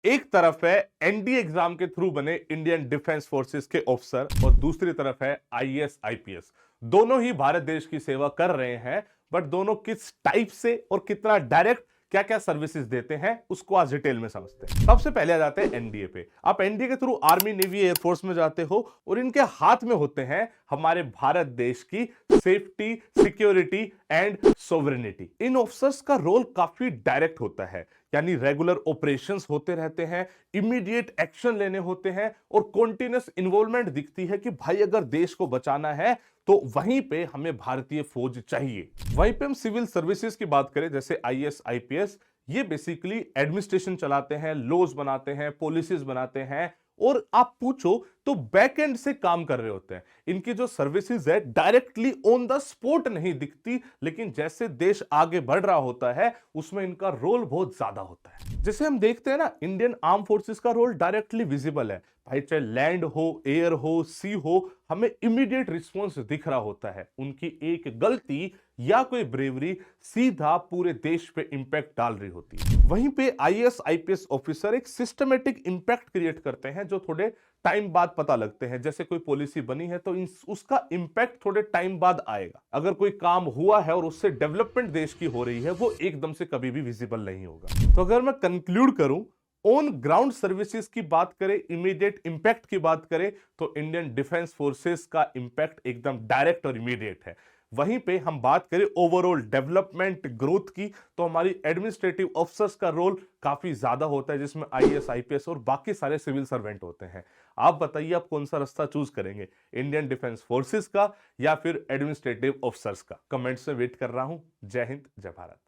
एक तरफ है एनडीए एग्जाम के थ्रू बने इंडियन डिफेंस फोर्सेस के ऑफिसर और दूसरी तरफ है आईएएस आईपीएस। दोनों ही भारत देश की सेवा कर रहे हैं, बट दोनों किस टाइप से और कितना डायरेक्ट क्या क्या सर्विसेज देते हैं उसको आज डिटेल में समझते हैं। सबसे पहले आ जाते हैं एनडीए पे। आप एनडीए के थ्रू आर्मी, नेवी, एयरफोर्स में जाते हो और इनके हाथ में होते हैं हमारे भारत देश की safety, security and sovereignty. In officers का रोल काफी डायरेक्ट होता है, यानी रेगुलर ऑपरेशंस होते रहते हैं, इमीडिएट एक्शन लेने होते हैं और कॉन्टिन्यूस इन्वॉल्वमेंट दिखती है कि भाई अगर देश को बचाना है तो वहीं पे हमें भारतीय फौज चाहिए। वहीं पे हम सिविल सर्विसेज की बात करें, जैसे आईएएस आईपीएस, ये बेसिकली एडमिनिस्ट्रेशन चलाते हैं, लॉज बनाते हैं, पॉलिसीज बनाते हैं और आप पूछो तो बैक एंड से काम कर रहे होते हैं। इनकी जो सर्विसेज है डायरेक्टली ऑन द स्पॉट नहीं दिखती, लेकिन जैसे देश आगे बढ़ रहा होता है उसमें इनका रोल बहुत ज्यादा होता है। जैसे हम देखते हैं ना, इंडियन आर्म फोर्सेस का रोल डायरेक्टली विजिबल है भाई, चाहे लैंड हो, एयर हो, सी हो, हमें इमीडिएट रिस्पॉन्स दिख रहा होता है। उनकी एक गलती या कोई ब्रेवरी सीधा पूरे देश पे इंपैक्ट डाल रही होती है। वहीं पे आईएएस आईपीएस ऑफिसर एक सिस्टमेटिक इंपैक्ट क्रिएट करते हैं जो थोड़े टाइम बाद पता लगते हैं। जैसे कोई पॉलिसी बनी है तो उसका इंपैक्ट थोड़े टाइम बाद आएगा। अगर कोई काम हुआ है और उससे डेवलपमेंट देश की हो रही है, वो एकदम से कभी भी विजिबल नहीं होगा। तो अगर मैं कंक्लूड करूं, ऑन ग्राउंड सर्विसेज की बात करें, इमीडिएट इंपैक्ट की बात करें, तो इंडियन डिफेंस फोर्सेस का इंपैक्ट एकदम डायरेक्ट और इमीडिएट है। वहीं पे हम बात करें ओवरऑल डेवलपमेंट ग्रोथ की, तो हमारी एडमिनिस्ट्रेटिव ऑफिसर्स का रोल काफी ज्यादा होता है, जिसमें आईएएस आईपीएस और बाकी सारे सिविल सर्वेंट होते हैं। आप बताइए आप कौन सा रास्ता चूज करेंगे, इंडियन डिफेंस फोर्सेस का या फिर एडमिनिस्ट्रेटिव ऑफिसर्स का? कमेंट्स में वेट कर रहा हूं। जय हिंद, जय भारत।